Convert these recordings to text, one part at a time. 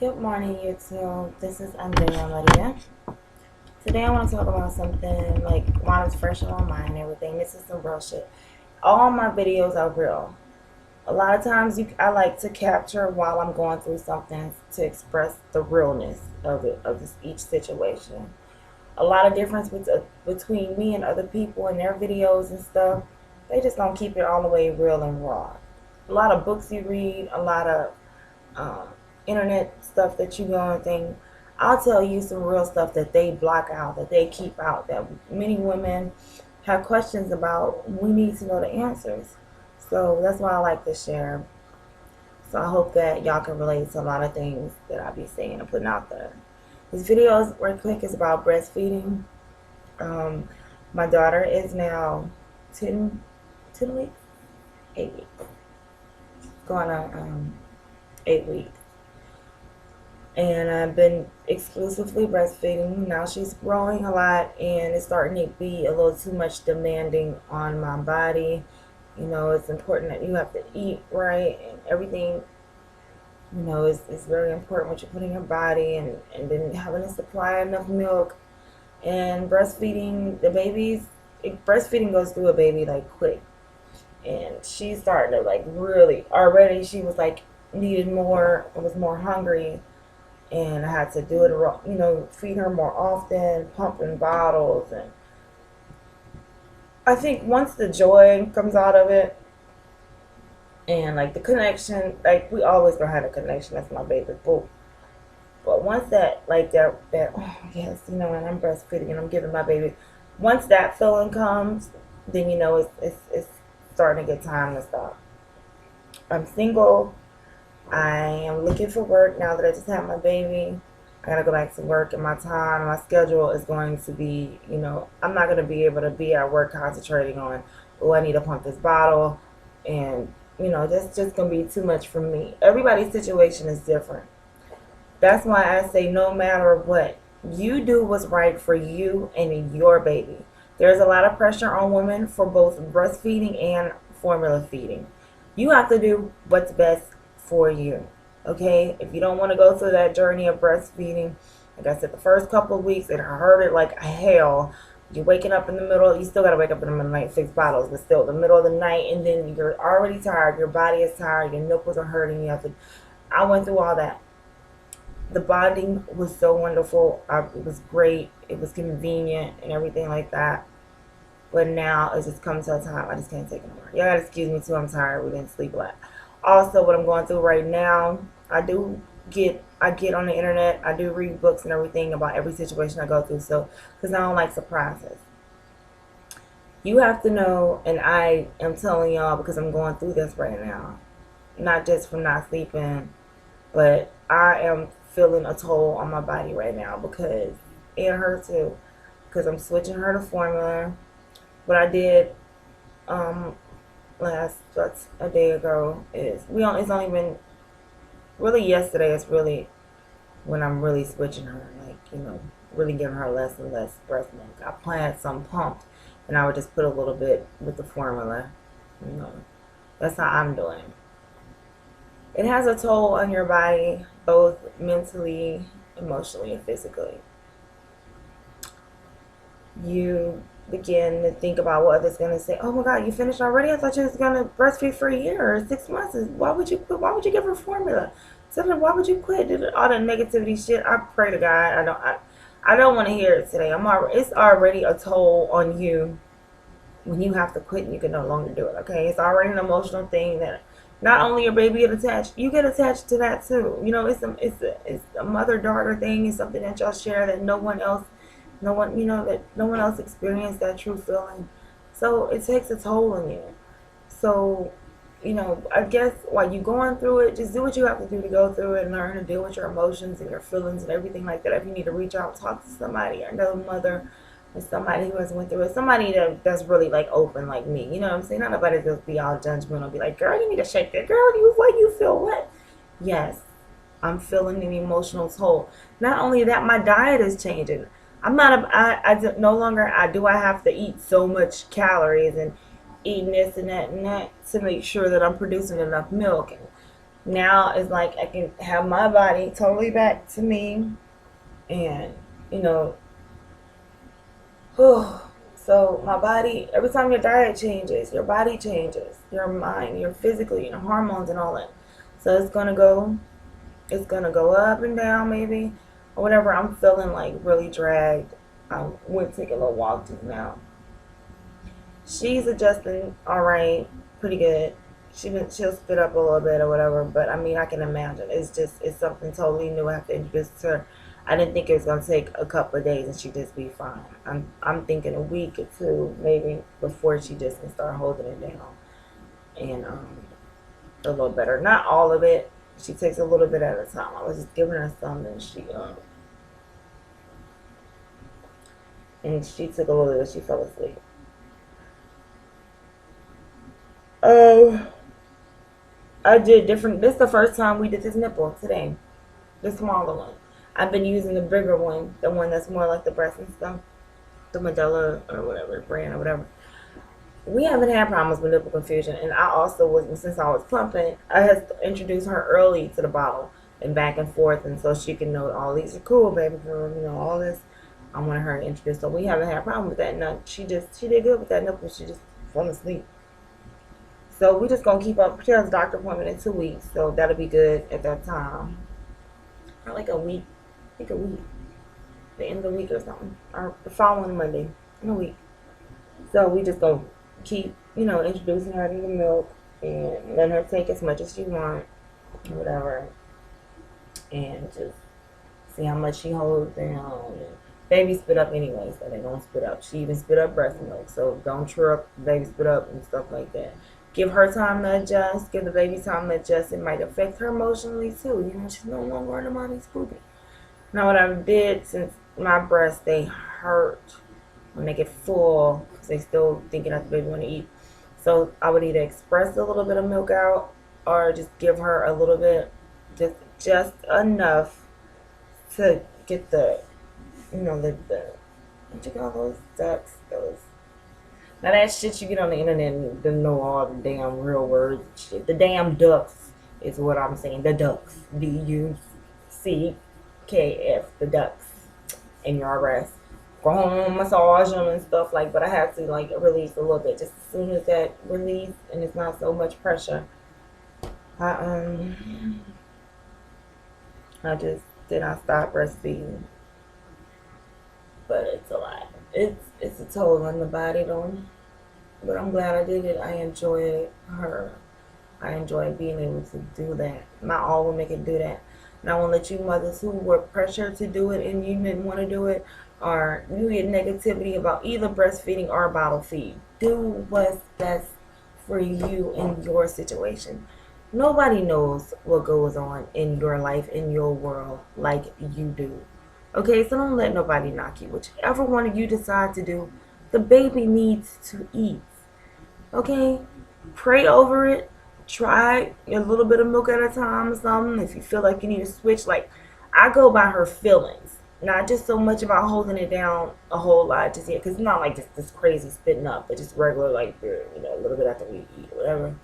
Good morning, YouTube. This is Andrea Maria. Today I want to talk about something like while it's fresh on my mind and everything. This is some real shit. All my videos are real. A lot of times I like to capture while I'm going through something to express the realness of it, of each situation. A lot of difference between me and other people and their videos and stuff. They just don't keep it all the way real and raw. A lot of books you read, a lot of um, internet stuff that you go and think, I'll tell you some real stuff that they block out, that they keep out, that many women have questions about. We need to know the answers. So that's why I like to share. So I hope that y'all can relate to a lot of things that I be saying and putting out there. This video is right quick is about breastfeeding. My daughter is now 10 weeks, 8 weeks, going on 8 weeks, and I've been exclusively breastfeeding. Now she's growing a lot and it's starting to be a little too much demanding on my body. You know, it's important that you have to eat right and everything. You know, it's very important what you put in your body, and then having to supply enough milk and breastfeeding the babies. Breastfeeding goes through a baby like quick, and she's starting to like really already. She was like needed more. I was more hungry, and I had to do it. You know, feed her more often, pumping bottles, and I think once the joy comes out of it, and like the connection, like we always gonna have a connection. That's my baby boo. But once that, like that, oh yes, you know, and I'm breastfeeding and I'm giving my baby. Once that feeling comes, then you know it's starting to get time to stop. I'm single. I am looking for work now that I just had my baby. I gotta go back to work, and my time, my schedule is going to be, you know, I'm not gonna be able to be at work concentrating on, oh, I need to pump this bottle, and you know, that's just gonna be too much for me. Everybody's situation is different. That's why I say no matter what, you do what's right for you and your baby. There's a lot of pressure on women for both breastfeeding and formula feeding. You have to do what's best for you. Okay? If you don't want to go through that journey of breastfeeding, like I said, the first couple of weeks, it hurt it like hell. You're waking up in the middle, you still got to wake up in the middle of the night, fix bottles, but still the middle of the night, and then you're already tired, your body is tired, your nipples are hurting, you have to, I went through all that. The bonding was so wonderful. It was great. It was convenient and everything like that. But now it's just come to a time I just can't take it anymore. Y'all gotta excuse me too. I'm tired. We didn't sleep a lot. Also, what I'm going through right now, I get on the internet. I do read books and everything about every situation I go through. So, because I don't like surprises. You have to know, and I am telling y'all because I'm going through this right now, not just from not sleeping, but I am feeling a toll on my body right now because, and her too, because I'm switching her to formula. What I did that's a day ago is it's only been really yesterday is really when I'm really switching her, like, you know, really giving her less and less breast milk. I planned some pumped, and I would just put a little bit with the formula. You know, that's how I'm doing. It has a toll on your body, both mentally, emotionally, and physically. You begin to think about what others going to say. Oh my God, you finished already? I thought you was going to breastfeed for a year or 6 months. Why would you quit? Why would you give her formula? Why would you quit? All the negativity shit. I pray to God. I don't want to hear it today. It's already a toll on you when you have to quit and you can no longer do it. Okay, it's already an emotional thing that not only your baby get attached, you get attached to that too. You know, it's a mother-daughter thing. It's something that y'all share that no one else experienced that true feeling. So it takes a toll on you. So, you know, I guess while you're going through it, just do what you have to do to go through it and learn to deal with your emotions and your feelings and everything like that. If you need to reach out, talk to somebody, another mother, or somebody who has went through it, somebody that's really like open like me. You know what I'm saying? Not nobody just be all judgmental, be like, girl, you need to shake that. Girl, you feel what? Yes, I'm feeling an emotional toll. Not only that, my diet is changing. I'm not, I no longer, do I have to eat so much calories and eating this and that to make sure that I'm producing enough milk. And Now it's like I can have my body totally back to me, and you know, so my body, every time your diet changes, your body changes, your mind, your physically, your hormones and all that. So it's gonna go up and down maybe, or whatever. I'm feeling like really dragged. I went to take a little walk just now. She's adjusting all right, pretty good. She'll spit up a little bit or whatever, but I mean I can imagine. It's something totally new I have to introduce to her. I didn't think it was gonna take a couple of days and she'd just be fine. I'm thinking a week or two maybe before she just can start holding it down and a little better. Not all of it. She takes a little bit at a time. I was just giving her some and she took a little bit. She fell asleep. Oh. I did different. This is the first time we did this nipple today. The smaller one. I've been using the bigger one, the one that's more like the breast and stuff, the Medela or whatever brand or whatever. We haven't had problems with nipple confusion, and I also was since I was pumping. I had introduced her early to the bottle and back and forth, and so she can know all these are cool, baby girl. You know all this. I wanted her to introduce. So we haven't had a problem with that. No, she did good with that nipple. She just fell asleep. So we just gonna keep up. She has a doctor appointment in 2 weeks, so that'll be good at that time. Or like a week, I think a week, the end of the week or something, or the following Monday in a week. So we just gonna keep, introducing her to the milk and letting her take as much as she wants, or whatever, and just see how much she holds down. And baby spit up anyway, so they don't spit up. She even spit up breast milk, so don't trip baby spit up and stuff like that. Give her time to adjust. Give the baby time to adjust. It might affect her emotionally too. She's no longer in the mommy's poopy. Now what I did, since my breasts, they hurt when they get full because they still thinking that the baby want to eat. So I would either express a little bit of milk out or just give her a little bit, just enough to get the what you call those ducks, those. Now that shit you get on the internet and don't know all the damn real words and shit. The damn ducks is what I'm saying. The ducks. DUCKF. The ducks. In your breast. Go home, massage them and stuff like. But I have to release a little bit. Just as soon as that release and it's not so much pressure. I just did not stop breastfeeding. But it's a lot. It's a toll on the body though. But I'm glad I did it. I enjoy her. I enjoy being able to do that. Not all women can do that. And I want to let you mothers who were pressured to do it and you didn't want to do it, or you get negativity about either breastfeeding or bottle feed. Do what's best for you in your situation. Nobody knows what goes on in your life, in your world, like you do. Okay, so don't let nobody knock you. Whichever one of you decide to do, the baby needs to eat. Okay? Pray over it. Try a little bit of milk at a time or something. If you feel like you need to switch, I go by her feelings. Not just so much about holding it down a whole lot just yet. Because it's not like just this crazy spitting up, but just regular, a little bit after we eat or whatever.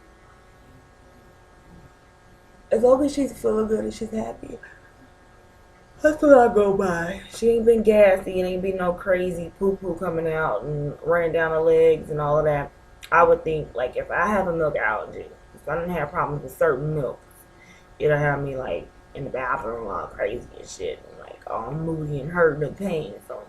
As long as she's feeling good and she's happy. That's what I go by. She ain't been gassy and ain't been no crazy poo-poo coming out and running down her legs and all of that. I would think, if I have a milk allergy, if I didn't have problems with certain milks, it'll have me, in the bathroom all crazy and shit, and, all moody and hurting and pain. So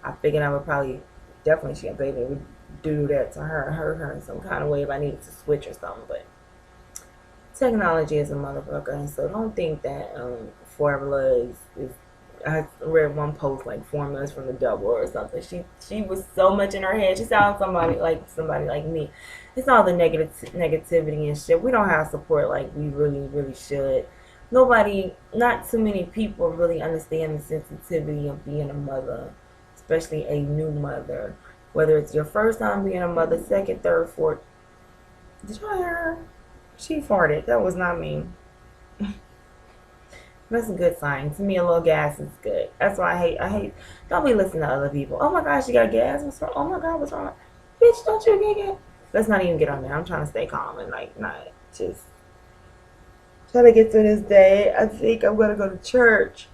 I figured I would probably, definitely, she a baby, would do that to her, hurt her in some kind of way if I needed to switch or something. But technology is a motherfucker, and so don't think that formula is. I read one post formulas from the devil or something. She was so much in her head. She sounds somebody like me. It's all the negativity and shit. We don't have support like we really should. Not too many people really understand the sensitivity of being a mother, especially a new mother. Whether it's your first time being a mother, second, third, fourth. Did y'all hear her? She farted. That was not me. That's a good sign. To me, a little gas is good. That's why I hate. Don't be listening to other people. Oh my gosh, you got gas? What's wrong? Oh my God, what's wrong? Bitch, don't you get gas? Let's not even get on there. I'm trying to stay calm and not just trying to get through this day. I think I'm going to go to church.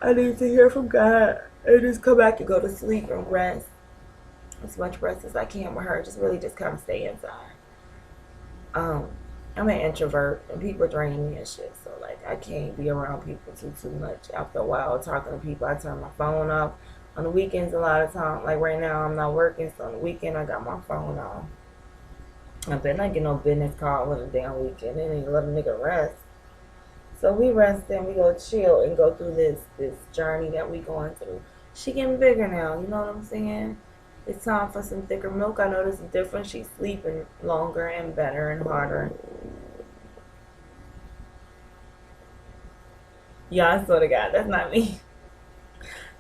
I need to hear from God and just come back and go to sleep and rest. As much rest as I can with her. Just really just kind of stay inside. I'm an introvert and people drain me and shit. So like I can't be around people too much. After a while talking to people, I turn my phone off. On the weekends a lot of time, like right now I'm not working, so on the weekend I got my phone off. I better not get no business call with a damn weekend and then let a nigga rest. So we rest and we go chill and go through this journey that we going through. She getting bigger now, you know what I'm saying? It's time for some thicker milk. I notice a difference. She's sleeping longer and better and harder. Yeah, I swear to God, that's not me.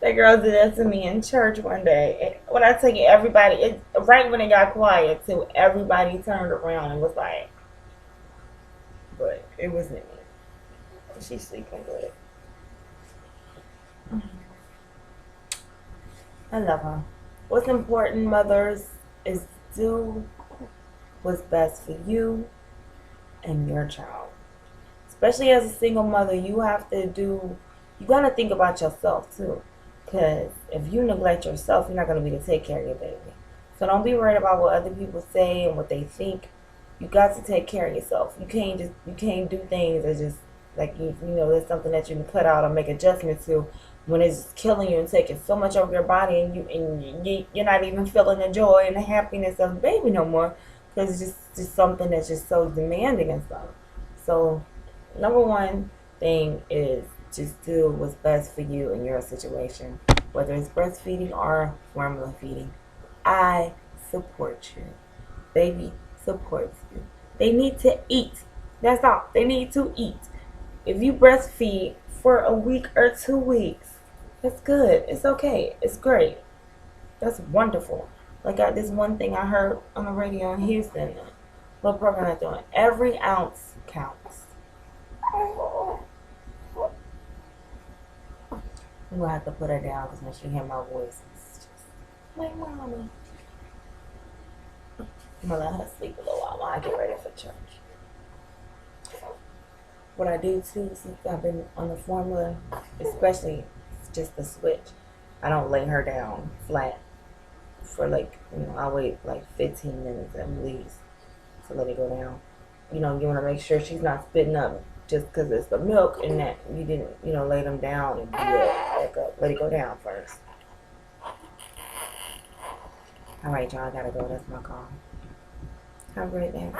That girl did that to me in church one day. And when I tell you everybody, right when it got quiet, too, everybody turned around and was like, but it wasn't me. She's sleeping good. I love her. What's important, mothers, is do what's best for you and your child. Especially as a single mother, you gotta think about yourself too. Because if you neglect yourself, you're not going to be able to take care of your baby. So don't be worried about what other people say and what they think. You got to take care of yourself. You can't do things that just, like, there's something that you can cut out or make adjustments to when it's killing you and taking so much of your body, and you're not even feeling the joy and the happiness of the baby no more, because it's just something that's just so demanding and stuff. So number one thing is just do what's best for you in your situation, whether it's breastfeeding or formula feeding. I support you. Baby supports you. They need to eat. That's all. They need to eat. If you breastfeed for a week or 2 weeks, that's good. It's okay. It's great. That's wonderful. Like this one thing I heard on the radio in Houston, what program they're doing. Every ounce counts. I'm gonna have to put her down because when she hear my voice, it's just like mama. I'm gonna let her sleep a little while I get ready for church. What I do too, since I've been on the formula, especially just the switch, I don't lay her down flat for I wait like 15 minutes at least to let it go down. You want to make sure she's not spitting up just because it's the milk and that you didn't, lay them down and do it back up. Let it go down first. All right, y'all, I gotta go. That's my call. Have a great day.